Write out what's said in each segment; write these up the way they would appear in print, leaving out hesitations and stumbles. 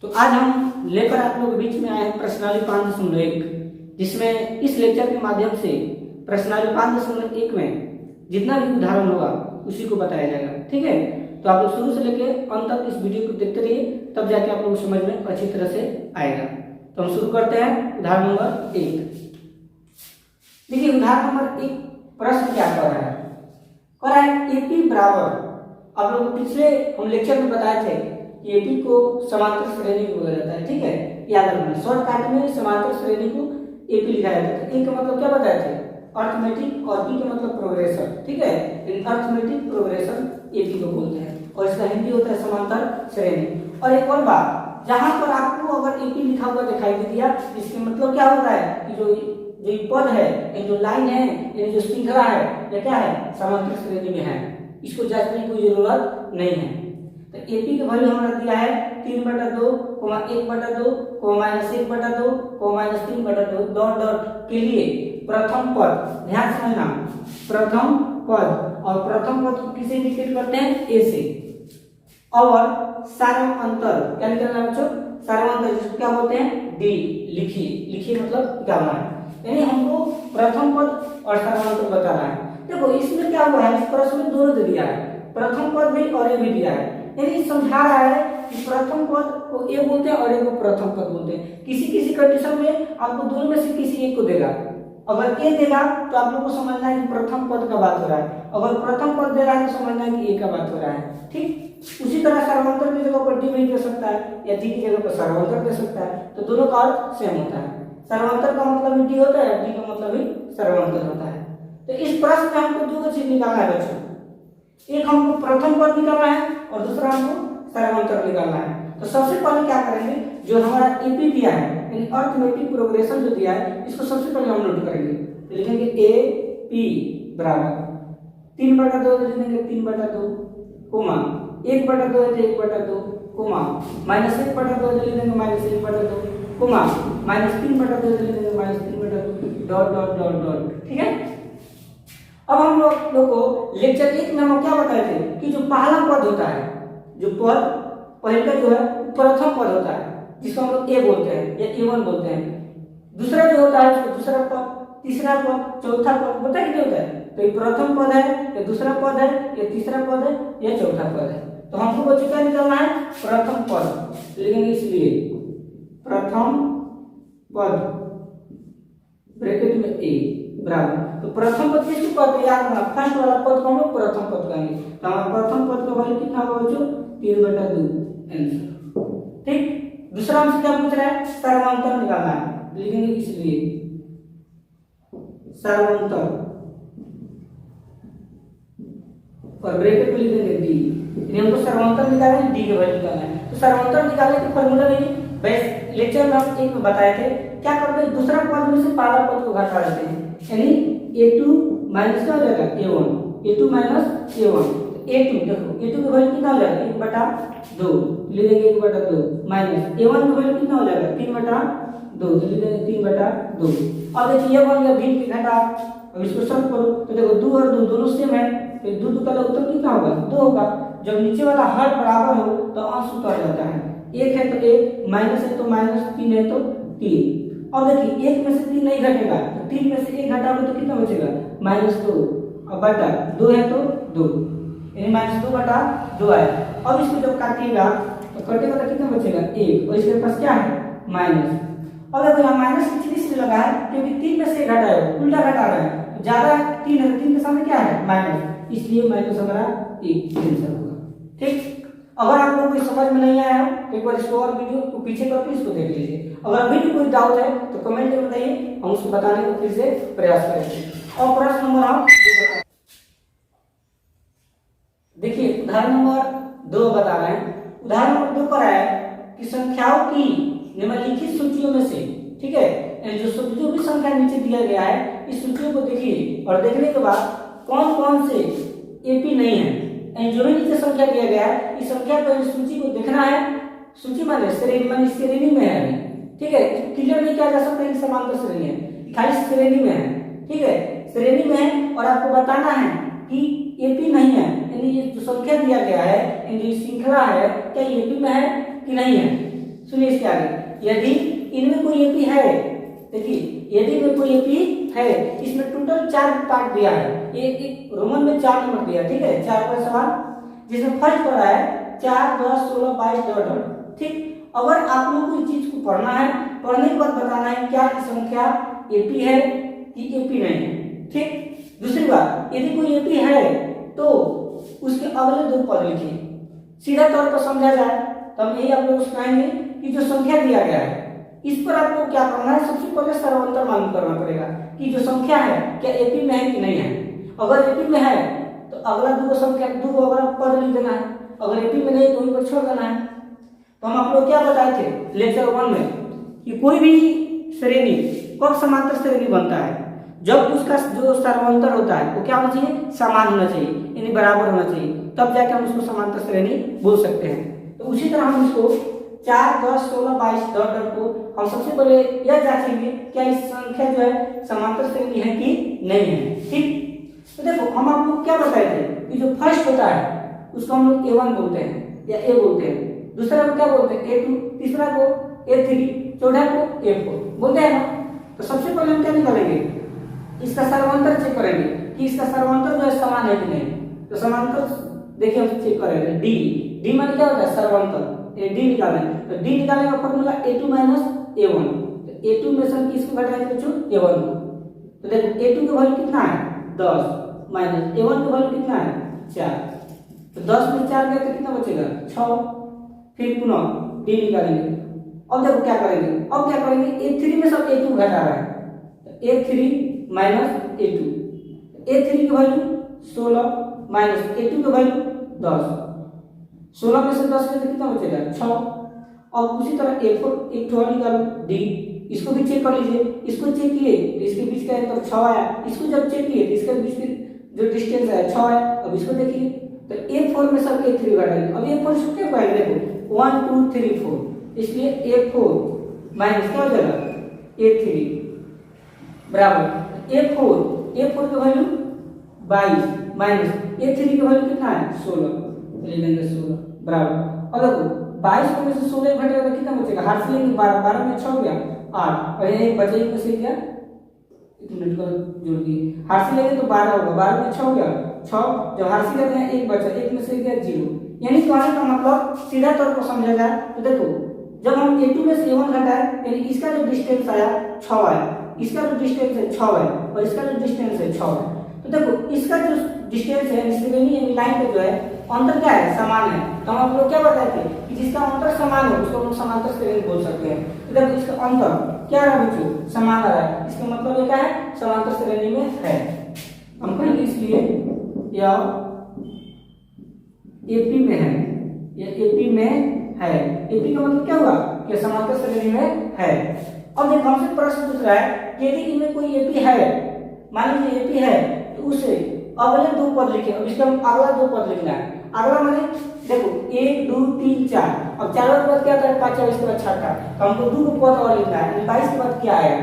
तो आज हम लेकर आप लोगों के बीच में आए हैं प्रश्नावली 5.1, जिसमें इस लेक्चर के माध्यम से प्रश्नावली 5.1 में जितना भी उदाहरण होगा उसी को बताया जाएगा। ठीक है, तो आप लोग शुरू से लेकर अंत तक इस वीडियो को देखते रहिए, तब जाके आप लोग समझ में अच्छी तरह से आएगा। तो हम शुरू करते हैं उदाहरण नंबर 1। देखिए उदाहरण नंबर 1 प्रश्न क्या कर रहा है एपी बराबर, आप लोग पिछले हम लेक्चर में बताए थे कि एपी को समांतर श्रेणी बोला जाता है। ठीक है, याद रखना, शॉर्टकट में समांतर श्रेणी को एपी लिखा जाता है। ए का मतलब क्या बताए थे, अर्थमेटिक, और बी का मतलब प्रोग्रेशन। ठीक है, अर्थमेटिक प्रोग्रेशन एपी को बोलते हैं, और इसका हिंदी होता है समांतर श्रेणी। और एक और बात, जहां पर आपको अगर एपी लिखा हुआ दिखाई दे दिया, इसके मतलब क्या होता है कि जो पद है, ये जो लाइन है, ये जो श्रृंखला है, ये क्या है, समांतर श्रेणी में है। इसको जांचने की कोई जरूरत नहीं है। तो एपी का वैल्यू हमारा दिया है 3/2, 1/2, -1/2, -3/2 डॉट डॉट के लिए प्रथम पद, ध्यान समझना, प्रथम पद, और प्रथम पद को किसे इंडिकेट करते हैं, ए से। और सार्वअंतर क्या निकलना है बच्चों, सार्वअंतर जिसको क्या बोलते हैं, डी। लिखिए मतलब क्या होना है, यानी हमको प्रथम पद और सार्वअंतर बताना है। देखो इसमें क्या हुआ है, इस प्रश्न में दोनों दे दिया है, प्रथम पद भी और ए भी दिया है, यानी समझा रहा है कि प्रथम पद को ए बोलते हैं और ए को प्रथम पद बोलते हैं। किसी कंडीशन में आपको दोनों में से किसी एक को देगा। अगर ए देगा तो आप लोग को समझना है कि प्रथम पद का बात हो रहा है, अगर प्रथम पद दे रहा है तो समझना है कि ए का बात हो रहा है। ठीक, उसी तरह सार्वअंतर की जगह पर डी भी दे सकता है, या डी की जगह पर सार्वअंतर दे सकता है, तो दोनों का अर्थ सेम होता है। सार्वअंतर का मतलब डी होता है, डी का मतलब भी सार्वअंतर होता है। तो इस प्रश्न में हमको दो चीज निकालना है बच्चों, एक हमको प्रथम पद निकालना है और दूसरा हमको सार्वअंतर निकालना है। तो सबसे पहले क्या करेंगे, जो हमारा एपी दिया है, यानी अर्थमेटिक प्रोग्रेशन जो दिया है, इसको सबसे पहले हम नोट करेंगे। तो लिखेंगे ए पी बराबर 3/2 लिखेंगे 3/2, कोमा 1/2 है तो 1/2, कोमा -1/2 लिखेंगे -1/2, कोमा -3/2 लिखेंगे -3/2, डॉट डॉट डॉट डॉट। ठीक है, अब हम लोग को लेक्चर 1 में हम क्या बताए थे कि जो पहला पद होता है, जो पद पहले जो है प्रथम पद होता है, जिसको हम लोग ए बोलते हैं या ए1 बोलते हैं। दूसरा जो होता है उसको दूसरा पद, तीसरा पद, चौथा पद, पता है क्या होता है, तो ये प्रथम पद है, या दूसरा पद है, या तीसरा पद है, या चौथा पद है। तो हमको बच्चों क्या निकालना है, प्रथम पद लिखेंगे, इसलिए प्रथम पद ब्रैकेट में ए बराबर, तो प्रथम पद किसको पद है, याद रखना, फर्स्ट वाला पद को हम लोग प्रथम पद कहेंगे। तो हमारा प्रथम पद का वैल्यू कितना होगा बच्चों, 3/2 आंसर। ठीक, दूसरा हमसे क्या पूछ रहा है, सार्वअंतर निकालना है, लिखेंगे इसलिए सार्वअंतर, और ब्रैकेट में लिखेंगे डी, यानी हमको सार्वअंतर निकालना है, डी का वैल्यू निकालना है। तो सार्वअंतर निकालने के फार्मूला में बस लेक्चर में हम एक में बताए थे, क्या करते हैं, दूसरा पद में से पहला पद को घटा देते हैं, यानी a2 माइनस क्या हो जाएगा, a1, a2 minus a1, a2 देखो a2 का वैल्यू कितना हो जाएगा, 1/2 लिखेंगे 1/2, माइनस a1 का वैल्यू कितना हो जाएगा, 3/2, तो लिखेंगे 3/2। अब देखिए ये बन गया भी की घटा, अब इसको सब करो तो देखो 2 और 2 दोनों सेम है, तो 2 का उत्तर कितना होगा, 2 होगा। जब नीचे वाला हर बराबर हो तो अंश उतर जाता है, 1 है तो 1, माइनस है तो माइनस, 3 है तो 3। अब देखिए 1 में से 3 नहीं घटेगा, तो 3 में से 1 घटाओगे तो कितना बचेगा, -2, अब बटा 2 है तो 2, यानी -2/2 आया। अब इसको जब काटिएगा तो कटेगा तो कितना बचेगा, 1, और इसके पास क्या है, माइनस। अब देखो यहाँ माइनस इसलिए लगा है क्योंकि 3 में से 1 घटाया, उल्टा घटा रहा है, ज्यादा 3 है, 3 के सामने क्या है, माइनस, इसलिए माइनस हमारा 1 आंसर होगा। ठीक, अगर आप लोगों को समझ में नहीं आया तो एक बार इसको और वीडियो को पीछे करके इसको देख लीजिए। अगर अभी भी कोई डाउट है तो कमेंट में बताइए, हम उसको बताने को फिर से प्रयास करेंगे। और प्रश्न नंबर हम देखिए उदाहरण नंबर 2 बता रहे हैं। उदाहरण नंबर 2 पर है कि संख्याओं की निम्नलिखित सूचियों में से, ठीक है, जो भी संख्या नीचे दिया गया है, इस सूचियों को देखिए और देखने के बाद कौन कौन से एपी नहीं है, जो भी नीचे संख्या दिया गया है, इस संख्या को, इस सूची को देखना है। सूची माने श्रेणी में है, ठीक है, क्लियर नहीं किया जा सकता कि समांतर श्रेणी है, खाली श्रेणी में है। ठीक है, श्रेणी में है और आपको बताना है कि एपी नहीं है, यानी ये जो संख्या दिया गया है, यानी जो श्रृंखला है, क्या एपी में है कि नहीं है। सुनिए क्या है, यदि इनमें कोई एपी है, देखिए यदि इनमें कोई एपी है, इसमें टोटल 4 पार्ट दिया है, एक रोमन में 4 नंबर दिया, ठीक है, 4 पर सवाल, जिसमें फर्स्ट पढ़ा है 4, 10, 16, 22 डॉट, ठीक। अगर आप लोग को इस चीज को पढ़ना है, पढ़ने के बाद बताना है क्या संख्या एपी है कि एपी नहीं है, ठीक। दूसरी बात, यदि कोई एपी है तो उसके अगले 2 पद लिखिए, सीधा तौर पर समझा जाए तो हम यही आप लोग सिखाएंगे कि जो संख्या दिया गया है इस पर आपको क्या करना है, सबसे पहले सर्वांतर मालूम करना पड़ेगा कि जो संख्या है क्या एपी में है कि नहीं है। अगर एपी में है तो अगला 2 संख्या 2 अगला पद लिख देना है, अगर एपी में नहीं तो वहीं पर छोड़ देना है। तो हम आप लोग क्या बताए थे लेक्चर 1 में कि कोई भी श्रेणी कब समांतर श्रेणी बनता है, जब उसका जो सर्वांतर होता है वो क्या होना चाहिए, समान होना चाहिए, यानी बराबर होना चाहिए, तब जाके हम उसको समांतर श्रेणी बोल सकते हैं। तो उसी तरह हम इसको 4, 10, 16, 22 डॉट डॉट को हम सबसे पहले यह जांचेंगे क्या इस संख्या जो है समांतर श्रेणी है कि नहीं है, ठीक। तो देखो हम आपको क्या बताए थे कि जो फर्स्ट होता है उसको हम लोग A1 बोलते हैं या A बोलते हैं, दूसरा को क्या बोलते हैं A2, तीसरा को A3, चौथा को A4 बोलते हैं ना। तो सबसे पहले हम क्या निकालेंगे, इसका सर्वांतर चेक करेंगे कि इसका सर्वांतर जो है समान है कि नहीं। तो समांतर देखिए हम चेक करेंगे, डी माने क्या होता है सर्वांतर, डी निकालेंगे तो डी निकालने का फॉर्मूला A2 माइनस A1, तो A2 में से हम किसको घटाएंगे बच्चों, A1 को। तो देखो A2 का वैल्यू कितना है 10 माइनस A1 का वैल्यू कितना है 4, तो 10 में 4 गया तो कितना बचेगा 6, फिर पुनः डी निकालेंगे। अब देखो क्या करेंगे, अब क्या करेंगे A3 में सब A2 घटा रहा है, तो A3 माइनस A2, A3 की वैल्यू 16 माइनस A2 की वैल्यू 10, 16 में से 10 में कितना बचेगा 6। और उसी तरह A4 एक और निकालो D, इसको भी चेक कर लीजिए, इसको चेक किए तो इसके बीच का अंतर 6 आया, इसको जब चेक किए तो इसके बीच की जो डिस्टेंस है 6 है। अब इसको देखिए तो A4 में सब A3 घटाएंगे, अब A4 से क्या पाएंगे देखो 1 2 3 4, इसलिए A4 माइनस क्या हो जाएगा A3 बराबर A4 की वैल्यू 22 माइनस A3 की वैल्यू कितना है 16, लेंगे 16 बराबर। अब देखो 22 में से 16 घटेगा तो कितना बचेगा, हाथ से लेंगे 12, 12 में 6 हो गया 8, और ये बचे में से क्या एक मिनट का जोड़ दिए, हाथ से लेंगे तो 12 होगा, 12 में 6 हो गया 6, जब हाथ से लेते हैं 1 बचा, 1 में से गया 0, यानी कहने का मतलब सीधा तौर पर समझा जाए तो देखो जब हम A2 में से A1 घटाए यानी इसका जो डिस्टेंस आया 6 आया, इसका जो डिस्टेंस है 6 है और इसका जो डिस्टेंस है 6 है। तो देखो इसका जो डिस्टेंस है श्रेणी यानी लाइन पे जो है अंतर क्या है समान है, तो हम आप लोग क्या बताए थे कि जिसका अंतर समान हो उसको हम समांतर श्रेणी बोल सकते हैं। तो देखो इसका अंतर क्या रहा बच्चों समान आ रहा है, इसका मतलब ये क्या है समांतर श्रेणी में है। हम कहेंगे इसलिए या एपी में है, या एपी में है, एपी का मतलब क्या हुआ कि समांतर श्रेणी में है। अब देखो हमसे प्रश्न पूछ रहा है कि यदि इनमें कोई एपी है, मान लीजिए एपी है तो उसे अगले 2 पद लिखे, अब इसका अगला 2 पद लिखना है, अगला माने देखो 1 2 3 4, अब 4वां पद क्या आता है 5, इसके बाद 6 तो हमको 2 पद और लिखना है, 22 के बाद क्या आएगा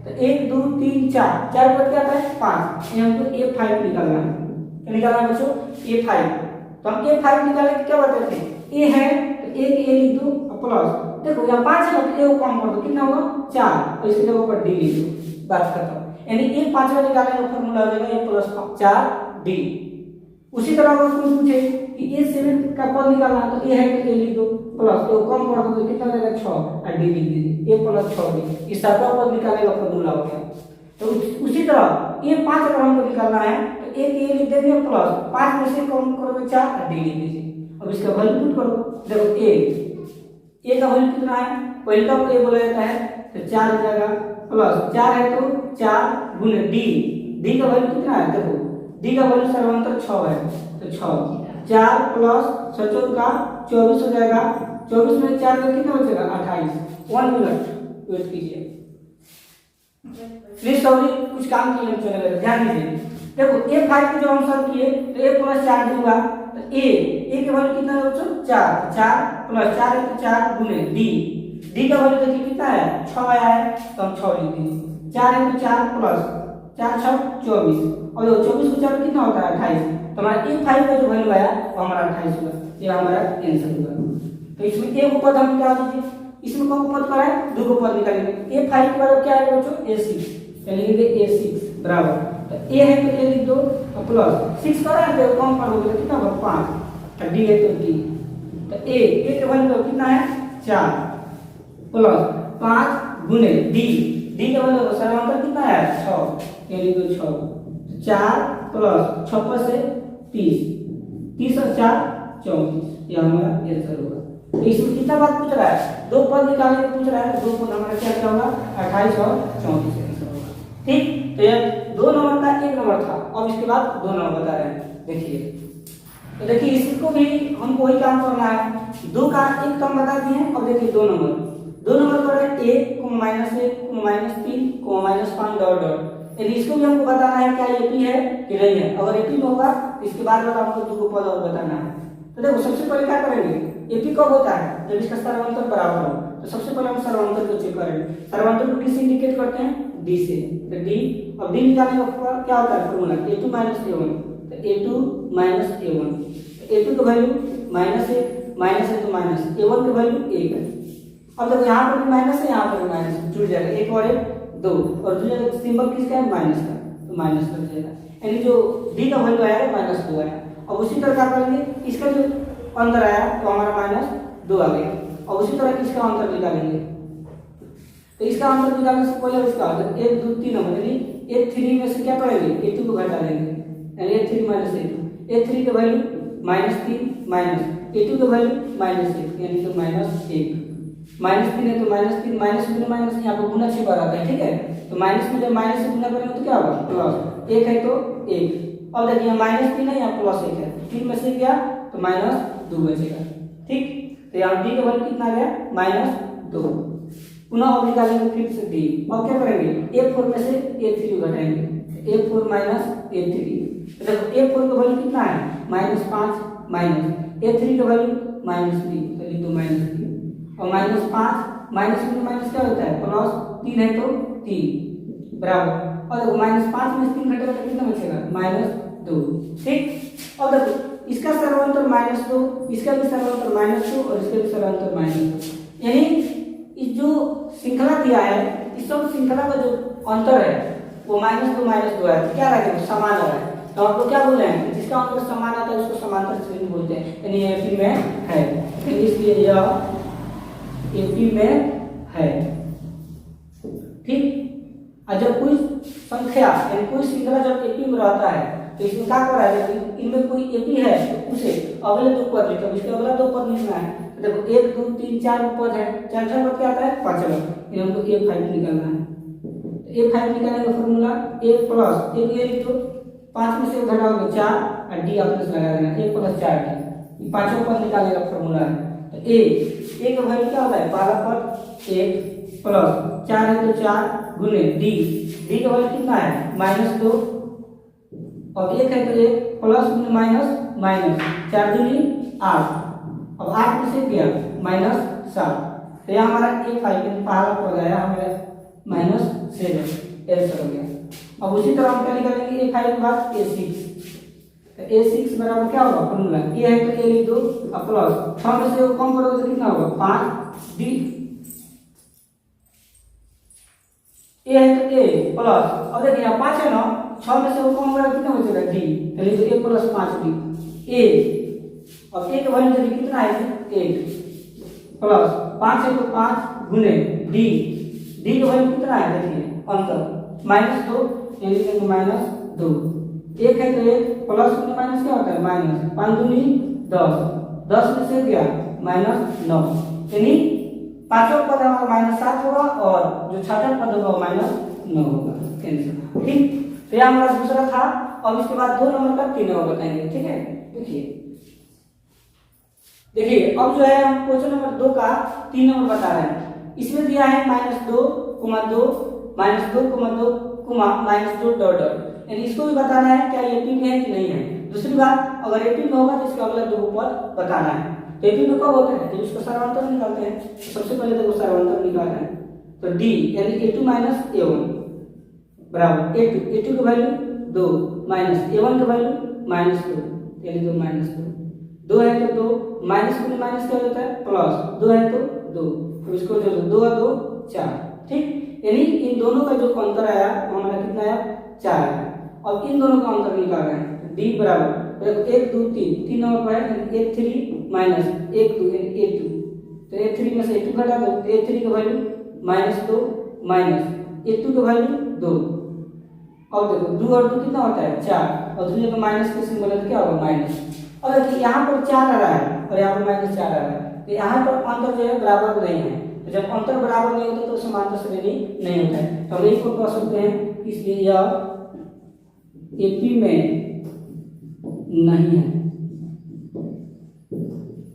तो 1 2 3 4, 4 पद क्या आता है 5, ये हमको A5 निकालना है, क्या निकालना है बच्चों A5। तो हम A5 निकालने के क्या बताते थे A है तो A के A लिख दो प्लस, देखो यहाँ 5 है तो A को कम कर दो कितना होगा 4, और इसके जगह पर D लिख दो, बात खत्म। यानी A5 निकालने का फॉर्मूला हो जाएगा A प्लस 4D। उसी तरह अगर कोई पूछे कि A7 का पद निकालना है तो A है तो A लिख दो प्लस A कम कर दो तो कितना देगा 6 और D लिख दीजिए A प्लस 6D, इस सातवां पद निकालने का फॉर्मूला हो गया। तो उसी तरह A5 अगर हमको निकालना है तो A के A लिख देंगे प्लस 5 में से कम करोगे 4 और D लिख दीजिए। अब इसका वैल्यू पुट करो, देखो A का वैल्यू कितना है, पहले का A बोला जाता है तो 4 हो जाएगा प्लस 4 है तो 4 गुने D का वैल्यू कितना है, देखो D का वैल्यू सर्वांतर 6 है तो 6, 4 प्लस 7 का 24 हो जाएगा, 24 में 4 का कितना बचेगा 28। 1 मिनट वेट कीजिए प्लीज, सॉरी कुछ काम के लिए चले गए, ध्यान दीजिए। देखो A5 को जब हम सॉल्व किए तो A प्लस 4 दूंगा तो A के वैल्यू कितना है बच्चों 4, 4 प्लस 4 है तो 4 गुने D का वैल्यू देखिए कितना है 6 आया है तो हम 6 लिख देंगे, 4 है तो 4 प्लस 4 6 24, और 24 को 4 कितना होता है 28, तो हमारा A5 का जो वैल्यू आया वो हमारा 28 होगा, ये हमारा आंसर होगा। तो इसमें A को पद हम निकाल दीजिए, इसमें कौन पद पड़ा है, दो को पद निकालेंगे। A5 के बाद क्या आएगा बच्चों, A6, लिखेंगे A6 बराबर, तो A है तो A लिख दो और प्लस 6 कर रहा है तो कौन पद हो गया, कितना होगा 5, और D है तो D, तो A के वैल्यू कितना है 4 प्लस 5 गुने D के वैल्यू समांतर कितना है 6, ये लिख दो 6, 4 प्लस 6 से 30, 30 और 4 34, ये हमारा आंसर होगा। तो इसमें कितना बात पूछ रहा है, दो पद निकालने को पूछ रहा है, दो पद हमारा क्या होगा 28 और 34 आंसर होगा। ठीक, तो ये 2 नंबर का 1 नंबर था, अब इसके बाद 2 नंबर बता रहे हैं। देखिए तो देखिए इसको भी हमको वही काम करना है, 2 का 1 टर्म बता दिए हैं। अब देखिए 2 नंबर पर है 1, -1, -3, -5 डॉट डॉट, यदि इसको भी हमको बताना है क्या ये पी है कि नहीं है। अगर एपी में होगा इसके बाद वाला हमको 2 पद और बताना है। तो देखो सबसे पहले क्या करेंगे, एपी कब होता है, जब इसका सर्वांतर बराबर हो। तो सबसे पहले हम सर्वांतर को चेक करेंगे, सर्वांतर को किससे इंडिकेट करते हैं, डी से। तो डी, अब डी निकालने का क्या होता है फॉर्मूला, a2 - a1, तो a2 - a1, a2 का वैल्यू -1 माइनस है तो माइनस, a1 की वैल्यू 1 है। अब देखो यहाँ पर भी माइनस है, यहाँ पर भी माइनस है, जुड़ जाएगा 1 और 1 2, और जो सिंबल किसका है माइनस का, तो माइनस कर जाएगा, यानी जो d का वैल्यू आएगा -2 आया। अब उसी तरह क्या करेंगे, इसका जो अंतर आया तो हमारा -2 आ गया। और उसी तरह इसका अंतर निकालेंगे, तो इसका अंतर निकालने से पहले इसका 1 2 3 नंबर, यानी a3 में से क्या करेंगे, a2 को घटा लेंगे, यानी a3 - a2, a3 का वैल्यू -3 माइनस a2 का वैल्यू -1, यानी तो -1, -3 है तो -3, माइनस में माइनस यहाँ पर गुना 6 बार आता है, ठीक है। तो माइनस में जब माइनस से गुना करेंगे तो क्या होगा, प्लस 1 है तो 1। अब देखिए -3 है, यहाँ +1 है, 3 में से गया तो -2 बचेगा, ठीक। तो यहाँ डी का वैल्यू कितना आ गया, -2। पुनः अब निकालेंगे फिर से डी। अब क्या करेंगे, a4 में से a3 घटाएंगे, a4 - a3। देखो a4 का वैल्यू कितना है, -5 माइनस a3 का वैल्यू -3, तो लिख दो -3, और -5 माइनस में माइनस क्या होता है, +3 है तो 3 बराबर। और देखो -5 में 3 घटेगा तो कितना बचेगा, -2, ठीक। और देखो इसका सर्वांतर -2, इसका भी सर्वांतर -2, और इसका भी सर्वांतर -2, यानी इस जो श्रृंखला दिया है, इस सब श्रृंखला का जो अंतर है वो -2 है, तो क्या रहेगा, समान है। तो आप लोग क्या बोल रहे हैं, जिसका अंतर समान आता है उसको समांतर श्रेणी बोलते हैं, यानी एपी में है, इसलिए यह एपी में है, ठीक। और जब कोई संख्या यानी कोई श्रृंखला जब एपी में रहता है तो इसमें क्या कर रहा है, इनमें कोई एपी है तो उसे अगले 2 पद लिखो, इसके अगला 2 पद लिखना है। तो देखो 1 2 3 4 पद है, 4 पद क्या आता है, 5वां, ये हमको a5 निकालना है। तो a5 निकालने का फॉर्मूला a प्लस एक, ये लिख दो 5 में से घटाओगे 4 और d आप प्लस लगा देना, a + 4d, ये 5वां पद निकालने का फॉर्मूला है। तो a का वैल्यू क्या होता है, पहला पद 1 प्लस 4 है तो 4 गुने d का वैल्यू कितना है, -2, और 1 है तो 1 प्लस गुने माइनस 4 दूनी 8, अब 8 में से क्या -7, तो यह हमारा a5 पहला पद आया हमारा -7 आंसर हो गया। अब उसी तरह हम क्या निकालेंगे, a5 के बाद a6, तो a6 बराबर क्या होगा, फॉर्मूला a है तो a लिख दो, और प्लस 6 में से कम करोगे तो कितना होगा 5, d a है तो a प्लस, अब देखिए यहाँ 5 है ना, 6 में से वो कम होगा कितना बचेगा d, तो लिख दो a + 5d a। अब a का वैल्यू देखिए कितना है 1 प्लस 5 है तो 5 गुने d का वैल्यू कितना है, देखिए अंतर -2, यानी कि -2, 1 है तो 1 प्लस में माइनस क्या होता है, माइनस 5 दूनी 10, 10 में से गया -9, यानी 5वां पद हमारा -7 होगा और जो 6वां पद होगा वो -9 होगा, आंसर, ठीक। तो यह हमारा दूसरा था। अब इसके बाद 2 नंबर का 3 नंबर बताएंगे, ठीक है। देखिए अब जो है हम क्वेश्चन नंबर 2 का 3 नंबर बता रहे हैं। इसमें दिया है -2, -2, -2, -2 डॉट डॉट, यानी इसको भी बताना है क्या एपी में है कि नहीं है। दूसरी बात, अगर एपी में होगा तो इसका अगला 2 पद बताना है। तो एपी में कब होता है, जब इसको सर्वांतर निकालते हैं। तो सबसे पहले देखो सर्वांतर निकालना है, तो d यानी a2 - a1 बराबर a2 का वैल्यू 2 माइनस a1 का वैल्यू -2, यानी तो -2 है तो 2 माइनस में माइनस क्या होता है, प्लस 2 है तो 2। अब इसको जो 2 और 2 4, ठीक। यानी इन दोनों का जो अंतर आया वो हमारा कितना आया 4 आया। अब इन दोनों का अंतर निकाल रहे हैं, d बराबर 1 2 3 नंबर पर है a3 माइनस 1 2 यानी a2, तो a3 में से a2 घटा दो, a3 का वैल्यू -2 माइनस a2 का वैल्यू 2। अब देखो 2 और 2 कितना होता है 4, और दूसरे का माइनस के सिंबल है तो क्या होगा माइनस। अब देखिए यहाँ पर 4 आ रहा है और यहाँ पर -4 आ रहा है, तो यहाँ पर अंतर जो है बराबर नहीं है। तो जब अंतर बराबर नहीं होता तो समांतर श्रेणी नहीं होता है। तो हम यही को कह सकते हैं, इसलिए यह एपी में नहीं है,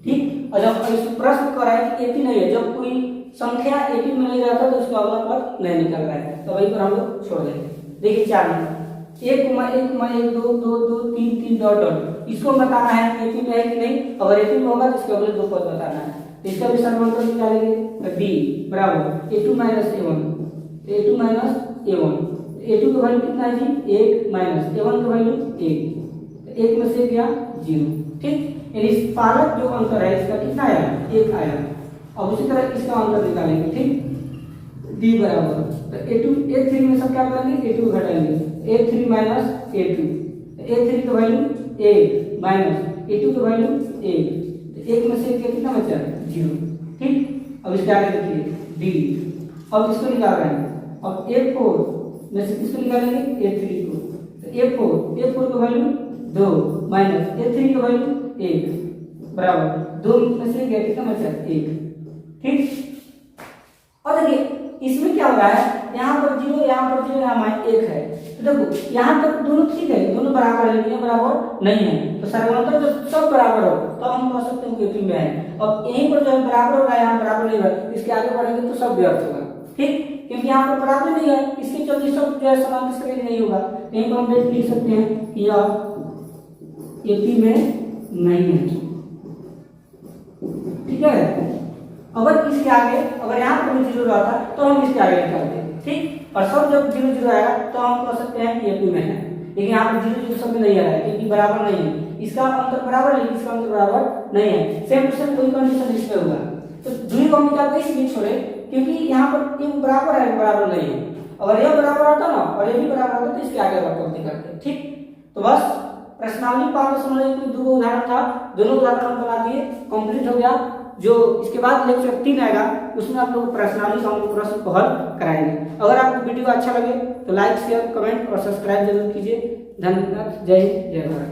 ठीक। और जब इस प्रश्न कर रहा है कि एपी नहीं है, जब कोई संख्या एपी में नहीं रहता तो उसका अगला पद नहीं निकल रहा है, तो वही पर हम लोग छोड़ देंगे। देखिए 4 नंबर 1,1,1 2 2 2 3 3 डॉट डॉट, इसको बताना है कि एपी में है कि नहीं। अगर एपी में होगा तो इसके अगले दो पद बताना है, तो इसका भी समांतर निकालेंगे। तो d बराबर a2 minus a1, a2 minus a1, a2 का वैल्यू कितना है जी 1 माइनस a1 का वैल्यू 1, तो 1 में से गया 0, ठीक। यानी इस पारक जो अंतर है इसका कितना आया 1 आया। अब उसी तरह इसका अंतर निकालेंगे, ठीक। d बराबर तो a2 a3 में सब क्या करेंगे a2 घटाएंगे, a3 माइनस a2, a3 का वैल्यू 1 माइनस a2 का वैल्यू 1, तो 1 में से कितना बचा 0, ठीक। अब इसके आगे देखिए d, अब इसको निकाल रहे हैं। अब a4 में से किसको निकालेंगे a3 को, तो a4 का वैल्यू 2 माइनस a3 का वैल्यू 1 बराबर 2 में से कितना बचा 1, ठीक। और देखिए इसमें क्या हो रहा है, यहाँ पर 0 यहाँ पर 0 यहाँ 1 है, तो देखो यहाँ तक दोनों ठीक है, दोनों बराबर है, लेकिन बराबर नहीं है। तो सर्वंतर जब सब बराबर हो तो हम कह सकते हैं कि एपी में है। अब यहीं पर जो बराबर होगा यहाँ बराबर नहीं होगा, इसके आगे बढ़ेंगे तो सब व्यर्थ होगा, ठीक। क्योंकि यहाँ पर बराबर नहीं है, इसके चलते सब जो है समांतर श्रेणी नहीं होगा। यहीं पर हम लिख सकते हैं कि यह एपी में नहीं है, ठीक है। अगर इसके आगे अगर यहाँ पर 0 रहता तो हम इसके आगे निकालते, ठीक। और सब जब 0 0 आएगा तो हम कह सकते हैं कि एपी में है, लेकिन यहाँ पर 0 0 सब में नहीं आ रहा है क्योंकि बराबर नहीं है। इसका अंतर बराबर है, इसका अंतर बराबर नहीं है। सेम टू सेम कोई कंडीशन इसमें होगा, तो दूरी को हम निकालते इसलिए छोड़े क्योंकि यहाँ पर ये बराबर है, बराबर नहीं है। अगर यह बराबर होता ना और ये भी बराबर होता तो इसके आगे बढ़ते करते, ठीक। तो बस प्रश्नावली 5.1 में 2 उदाहरण था, दोनों उदाहरण हम बना दिए, कंप्लीट हो गया। जो इसके बाद लेक्चर 3 आएगा उसमें आप लोग प्रश्नावली का हम लोग प्रश्न को हल कराएंगे। अगर आपको वीडियो अच्छा लगे तो लाइक शेयर कमेंट और सब्सक्राइब जरूर कीजिए। धन्यवाद। जय हिंद जय भारत।